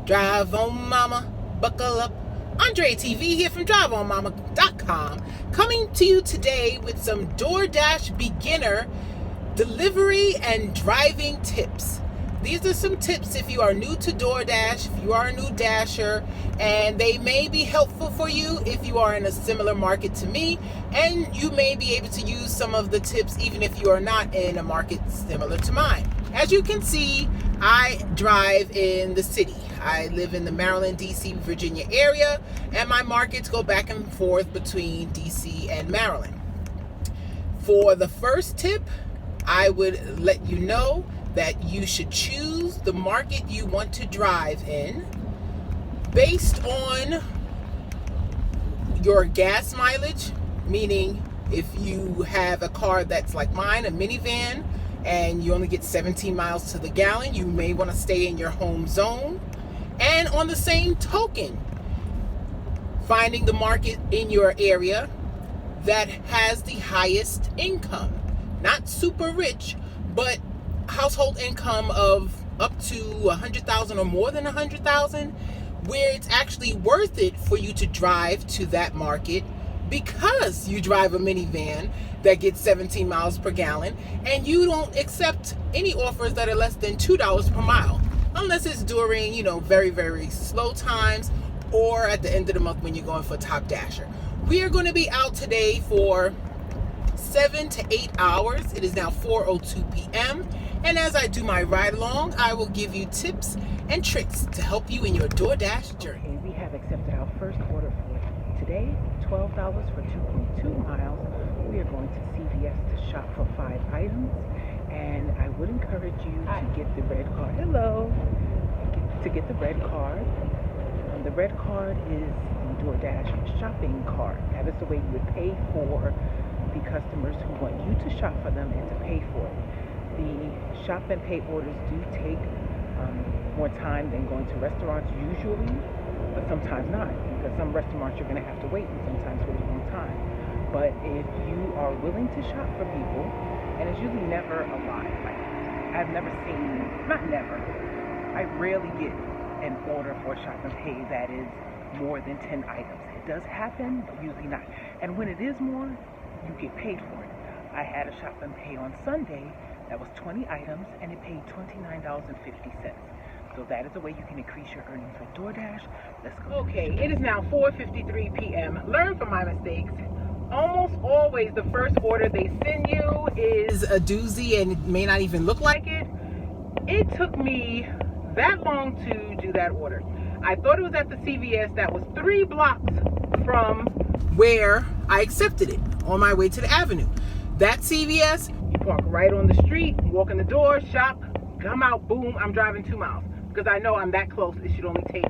Drive on Mama, buckle up. Andre TV here from DriveOnMama.com, coming to you today with some Doordash beginner delivery and driving tips. These are some tips if you are new to Doordash, if you are a new dasher, and they may be helpful for you if you are in a similar market to me, and you may be able to use some of the tips even if you are not in a market similar to mine. As you can see, I drive in the city. I live in the Maryland, DC, Virginia area, and my markets go back and forth between DC and Maryland. For the first tip, I would let you know that you should choose the market you want to drive in based on your gas mileage, meaning if you have a car that's like mine, a minivan, and you only get 17 miles to the gallon, you may want to stay in your home zone. And on the same token, finding the market in your area that has the highest income. Not super rich, but household income of up to 100,000 or more than 100,000, where it's actually worth it for you to drive to that market because you drive a minivan that gets 17 miles per gallon and you don't accept any offers that are less than $2 per mile, unless it's during, very, very slow times or at the end of the month when you're going for top dasher. We are going to be out today for 7 to 8 hours. It is now 4:02 p.m. And as I do my ride along, I will give you tips and tricks to help you in your Doordash journey. Okay, we have accepted our first order for today, $12 for 2.2 miles. We are going to CVS to shop for 5 items, and I would encourage you to get the red card. Hello. To get the red card. The red card is the Doordash shopping card. That is the way you would pay for the customers who want you to shop for them and to pay for it. The shop and pay orders do take more time than going to restaurants usually, but sometimes not, because some restaurants you're going to have to wait and sometimes wait a long time. But if you are willing to shop for people, and it's usually never a lot. Like, I've never seen, not never, I rarely get an order for a shop and pay that is more than 10 items. It does happen, but usually not. And when it is more, you get paid for it. I had a shop and pay on Sunday that was 20 items and it paid $29.50. So that is a way you can increase your earnings with Doordash. Let's go. Okay, it is now 4:53 p.m. Learn from my mistakes. Almost always the first order they send you is a doozy and it may not even look like it. It took me that long to do that order. I thought it was at the CVS that was 3 blocks from where I accepted it on my way to the avenue. That CVS, you park right on the street, walk in the door, shop, come out, boom, I'm driving 2 miles. Because I know I'm that close, it should only take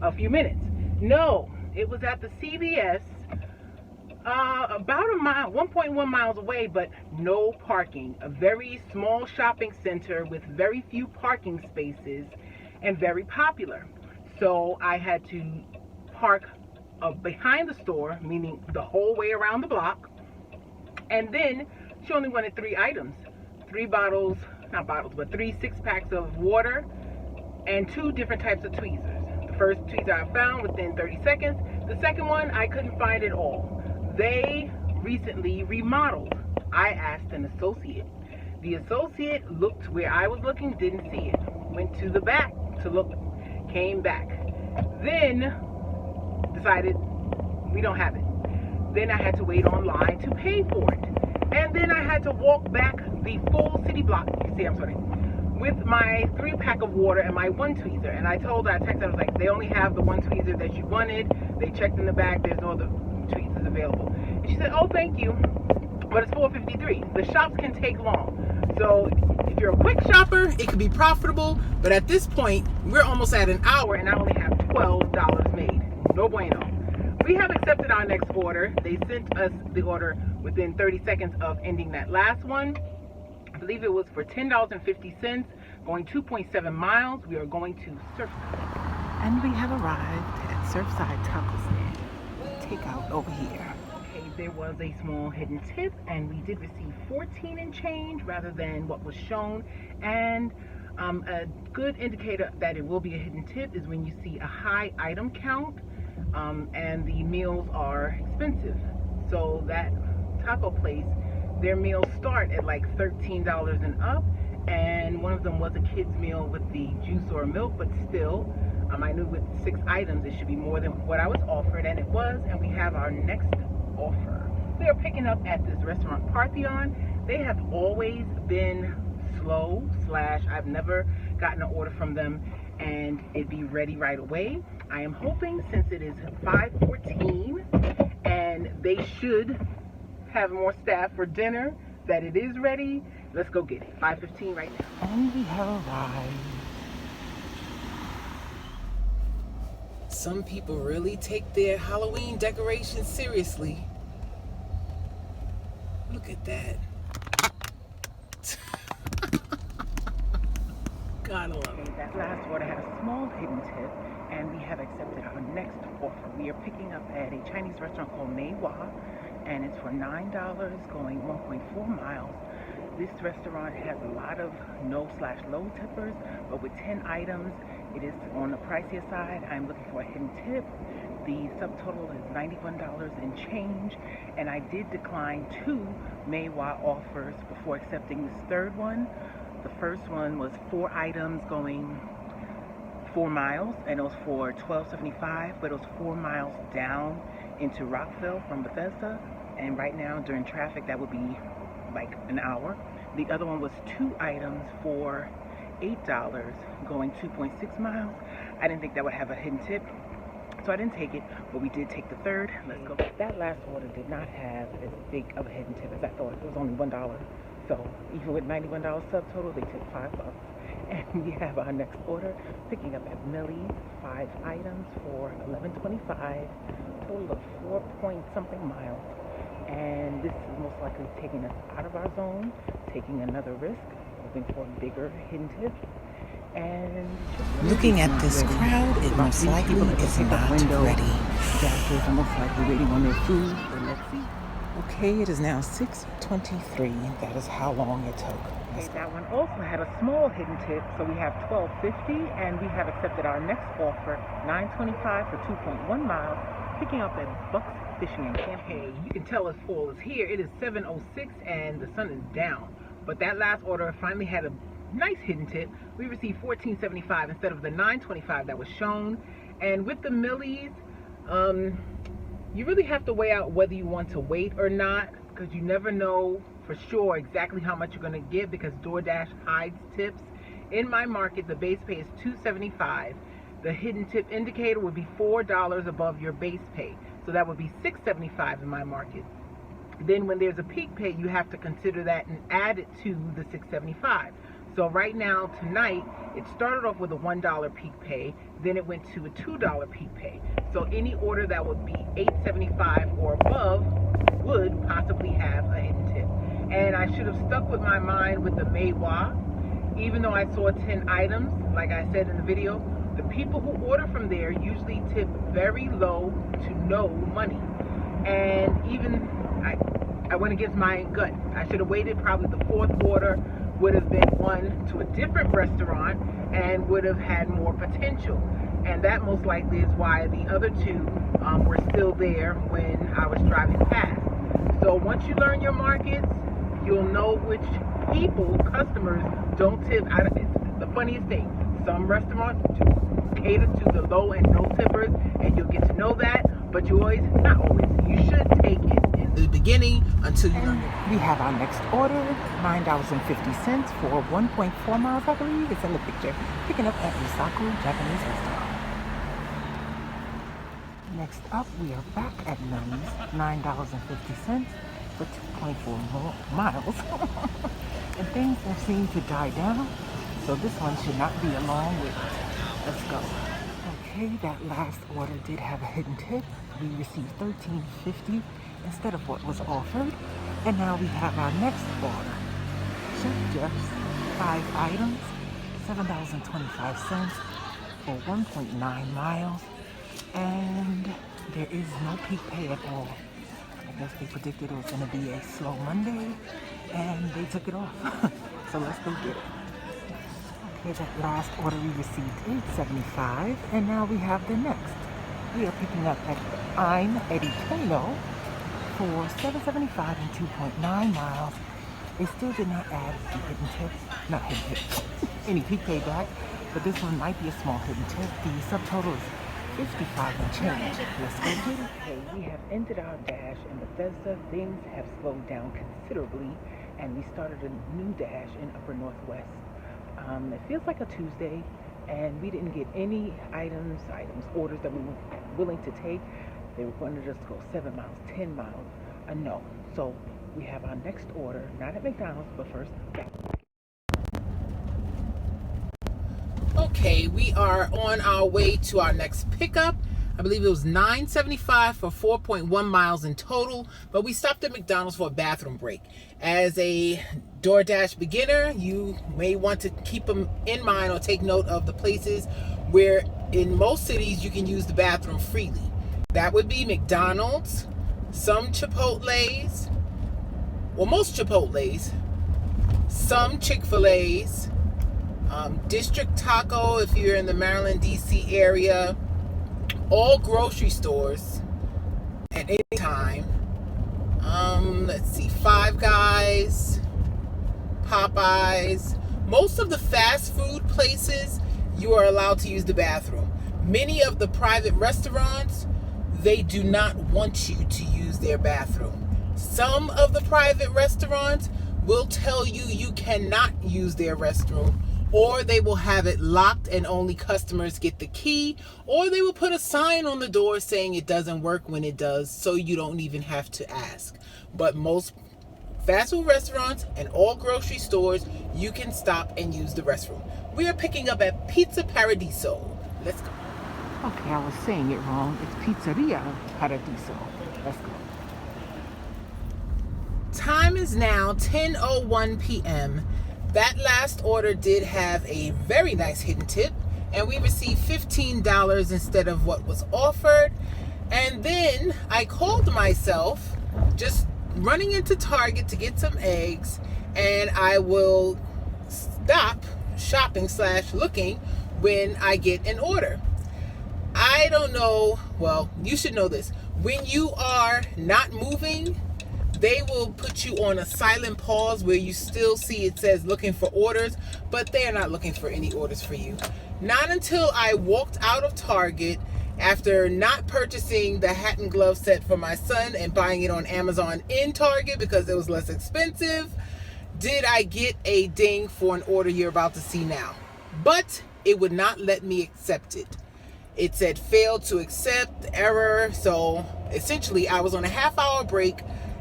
a few minutes. No, it was at the CVS, about a mile, 1.1 miles away, but no parking. A very small shopping center with very few parking spaces and very popular. So I had to park behind the store, meaning the whole way around the block. And then she only wanted 3 items, 3 bottles, not bottles, but 3 6-packs of water and 2 different types of tweezers. The first tweezer I found within 30 seconds. The second one, I couldn't find at all. They recently remodeled. I asked an associate. The associate looked where I was looking, didn't see it. Went to the back to look, came back. Then decided we don't have it. Then I had to wait online to pay for it. And then I had to walk back the full city block, you see, I'm sorry, with my 3-pack of water and my 1 tweezer. And I told her, I texted her, I was like, they only have the 1 tweezer that you wanted. They checked in the back, there's no other tweezers available. And she said, oh, thank you, but it's 4:53. The shops can take long. So if you're a quick shopper, it could be profitable. But at this point, we're almost at an hour and I only have $12 made. No bueno. We have accepted our next order. They sent us the order within 30 seconds of ending that last one. I believe it was for $10.50, going 2.7 miles. We are going to Surfside. And we have arrived at Surfside Taco Stand. Takeout over here. Okay, there was a small hidden tip, and we did receive 14 and change rather than what was shown. And A good indicator that it will be a hidden tip is when you see a high item count and the meals are expensive. So that taco place, their meals start at like $13 and up, and one of them was a kid's meal with the juice or milk, but still, I knew with 6 items it should be more than what I was offered, and it was. And we have our next offer. We are picking up at this restaurant Parthenon. They have always been slow / I've never gotten an order from them and it'd be ready right away. I am hoping, since it is 5:14 and they should have more staff for dinner, that it is ready. Let's go get it. 5:15 right now. And we have arrived. Some people really take their Halloween decorations seriously. Look at that. Gotta love it. That last order had a small hidden tip, and we have accepted our next offer. We are picking up at a Chinese restaurant called Mei Hua, and it's for $9 going 1.4 miles. This restaurant has a lot of no / low tippers, but with 10 items, it is on the pricier side. I'm looking for a hidden tip. The subtotal is $91 and change, and I did decline 2 Mei Hua offers before accepting this third one. The first one was 4 items going 4 miles, and it was for $12.75, but it was 4 miles down into Rockville from Bethesda, and right now during traffic that would be like an hour. The other one was 2 items for $8 going 2.6 miles. I didn't think that would have a hidden tip, so I didn't take it, but we did take the third. Let's go. That last order did not have as big of a hidden tip as I thought. It was only $1. So even with $91 subtotal, they took $5. And we have our next order picking up at Millie's, 5 items for $11.25, total of 4-point-something miles. And this is most likely taking us out of our zone, taking another risk, looking for a bigger hidden tip. And looking at this crowd, it most likely is not ready. Staffers are most likely waiting on their food, but let's see. Okay, it is now 6:23. That is how long it took. Okay, that one also had a small hidden tip, so we have $12.50, and we have accepted our next offer, $9.25 for 2.1 miles, picking up at Buck's Fishing and Camping. You can tell us fall is here. It is 7:06 and the sun is down. But that last order finally had a nice hidden tip. We received $14.75 instead of the $9.25 that was shown. And with the Millies, you really have to weigh out whether you want to wait or not, because you never know for sure exactly how much you're going to get, because Doordash hides tips. In my market, the base pay is $2.75. The hidden tip indicator would be $4 above your base pay, so that would be $6.75 in my market. Then when there's a peak pay, you have to consider that and add it to the $6.75. So right now, tonight, it started off with a $1 peak pay, then it went to a $2 peak pay. So any order that would be $8.75 or above would possibly have a hidden tip. And I should have stuck with my mind with the Mei Hua. Even though I saw 10 items, like I said in the video, the people who order from there usually tip very low to no money. And even I went against my gut. I should have waited. Probably the 4th order would have been one to a different restaurant and would have had more potential. And that most likely is why the other 2 were still there when I was driving past. So once you learn your markets, you'll know which people, customers, don't tip. It's the funniest thing. Some restaurants cater to the low and no tippers, and you'll get to know that, but you always, not always, you should take it in the beginning until you learn it. We have our next order, $9.50 for 1.4 miles, I believe. It's in the picture. Picking up at Misaku Japanese restaurant. Next up, we are back at Nun's, $9.50 for 2.4 miles. And things have seemed to die down, so this one should not be a long wait. Let's go. Okay, that last order did have a hidden tip. We received $13.50 instead of what was offered. And now we have our next order. Chef Jeff's, 5 items, $7.25 for 1.9 miles. And there is no peak pay at all. I guess they predicted it was going to be a slow Monday, and they took it off. So let's go get it. Okay, that last order we received $8.75, and now we have the next. We are picking up at I'm Eddie Kano for $7.75 and 2.9 miles. They still did not add the hidden tip, not hidden tip, any peak payback, but this one might be a small hidden tip. The subtotal is 55 and change. Let's go get it. Okay, we have ended our dash in Bethesda. Things have slowed down considerably, and we started a new dash in Upper Northwest. It feels like a Tuesday, and we didn't get any orders that we were willing to take. They were going to just go 7 miles, 10 miles, a no. So we have our next order, not at McDonald's, but first back. Okay, we are on our way to our next pickup. I believe it was $9.75 for 4.1 miles in total, but we stopped at McDonald's for a bathroom break. As a DoorDash beginner, you may want to keep them in mind or take note of the places where in most cities you can use the bathroom freely. That would be McDonald's, some Chipotle's, well, most Chipotle's, some Chick-fil-A's, District Taco if you're in the Maryland, D.C. area, all grocery stores at any time. Let's see, Five Guys, Popeyes. Most of the fast food places, you are allowed to use the bathroom. Many of the private restaurants, they do not want you to use their bathroom. Some of the private restaurants will tell you you cannot use their restroom, or they will have it locked and only customers get the key, or they will put a sign on the door saying it doesn't work when it does, so you don't even have to ask. But most fast food restaurants and all grocery stores, you can stop and use the restroom. We are picking up at Pizza Paradiso. Let's go. Okay, I was saying it wrong. It's Pizzeria Paradiso. Let's go. Time is now 10:01 p.m. That last order did have a very nice hidden tip, and we received $15 instead of what was offered. And then I called myself just running into Target to get some eggs, and I will stop shopping / looking when I get an order. I don't know, well, you should know this. When you are not moving, they will put you on a silent pause where you still see it says looking for orders, but they are not looking for any orders for you. Not until I walked out of Target after not purchasing the hat and glove set for my son and buying it on Amazon in Target because it was less expensive, did I get a ding for an order you're about to see now. But it would not let me accept it. It said failed to accept, error. So essentially I was on a half-hour break,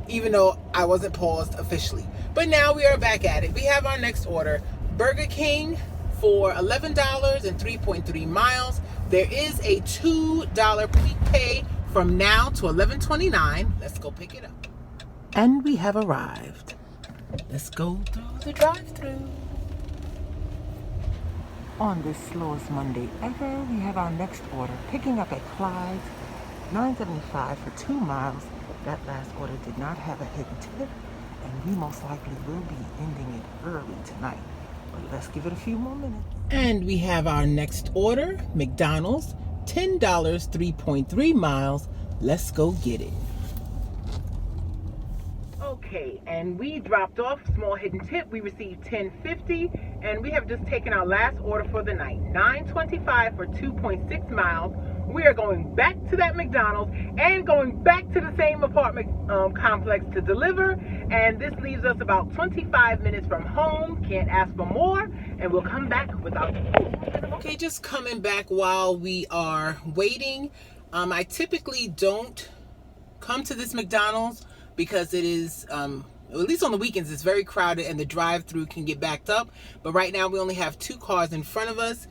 even though I wasn't paused officially. But now we are back at it. We have our next order. Burger King for $11 and 3.3 miles. There is a $2 prepay from now to $11.29. Let's go pick it up. And we have arrived. Let's go through the drive-thru. On this slowest Monday ever, we have our next order picking up at Clyde's, $9.75 for 2 miles. That last order did not have a hidden tip, and we most likely will be ending it early tonight. But let's give it a few more minutes. And we have our next order, McDonald's, $10, 3.3 miles. Let's go get it. Okay, and we dropped off small hidden tip. We received $10.50, and we have just taken our last order for the night, $9.25 for 2.6 miles. We are going back to that McDonald's and going back to the same apartment complex to deliver, and this leaves us about 25 minutes from home. Can't ask for more, and we'll come back without. Okay, just coming back while we are waiting. I typically don't come to this McDonald's because it is, at least on the weekends, it's very crowded and the drive-thru can get backed up. But right now we only have 2 cars in front of us.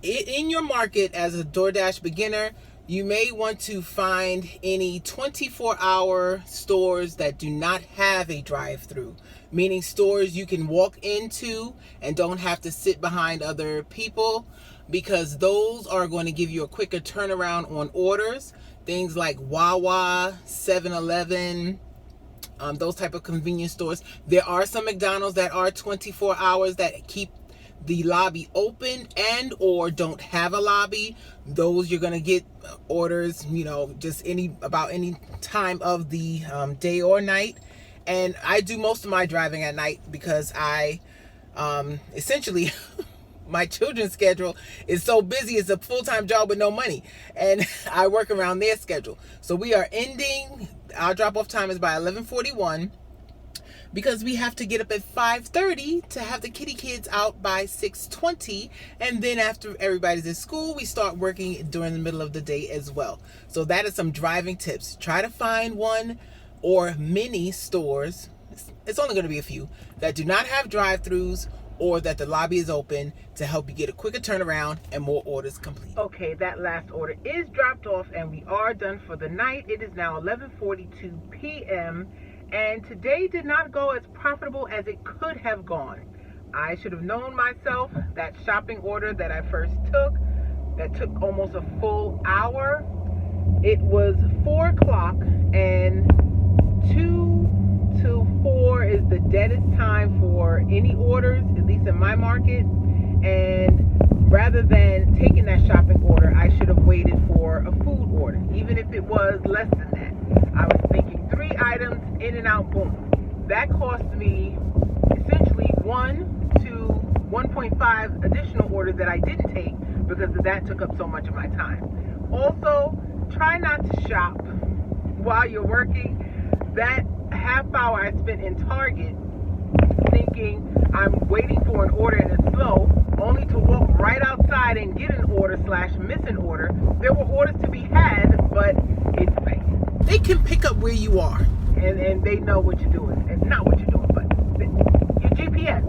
In your market as a DoorDash beginner, you may want to find any 24-hour stores that do not have a drive-thru, meaning stores you can walk into and don't have to sit behind other people, because those are going to give you a quicker turnaround on orders. Things like Wawa, 7-Eleven, those type of convenience stores. There are some McDonald's that are 24 hours that keep the lobby open and or don't have a lobby, those you're gonna get orders, just about any time of the day or night. And I do most of my driving at night because I essentially my children's schedule is so busy. It's a full-time job with no money, and I work around their schedule. So we are ending, our drop-off time is by 11:41 because we have to get up at 5:30 to have the kitty kids out by 6:20, and then after everybody's at school, we start working during the middle of the day as well. So that is some driving tips. Try to find one or many stores, it's only going to be a few, that do not have drive-thrus or that the lobby is open to help you get a quicker turnaround and more orders complete. Okay, that last order is dropped off and we are done for the night. It is now 11:42 p.m. and today did not go as profitable as it could have gone. I should have known myself. That shopping order that I first took, that took almost a full hour, it was 4 o'clock, and 2 till 4 is the deadest time for any orders, at least in my market. And rather than taking that shopping order, I should have waited for a food order, even if it was less than that. I was thinking 3 items, in and out, boom. That cost me essentially 1 to 1.5 additional orders that I didn't take because that took up so much of my time. Also, try not to shop while you're working. That half hour I spent in Target thinking I'm waiting for an order and it's slow, only to walk right outside and get an order / miss an order. There were orders to be had, but it's fake. They can pick up where you are. And they know what you're doing. And not what you're doing, but your GPS.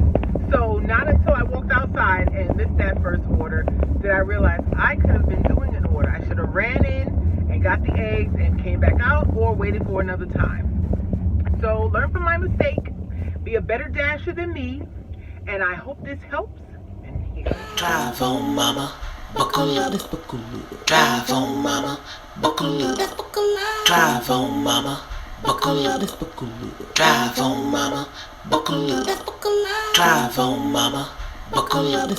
So not until I walked outside and missed that first order did I realize I could have been doing an order. I should have ran in and got the eggs and came back out, or waited for another time. So learn from my mistake. Be a better dasher than me. And I hope this helps. And here. Drive on, mama, buckle up. Drive on, mama, buckle up. Drive on, mama, buckle up. Drive on, mama, buckle up. Drive on, mama, buckle up.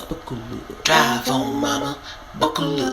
Drive on, mama, buckle up.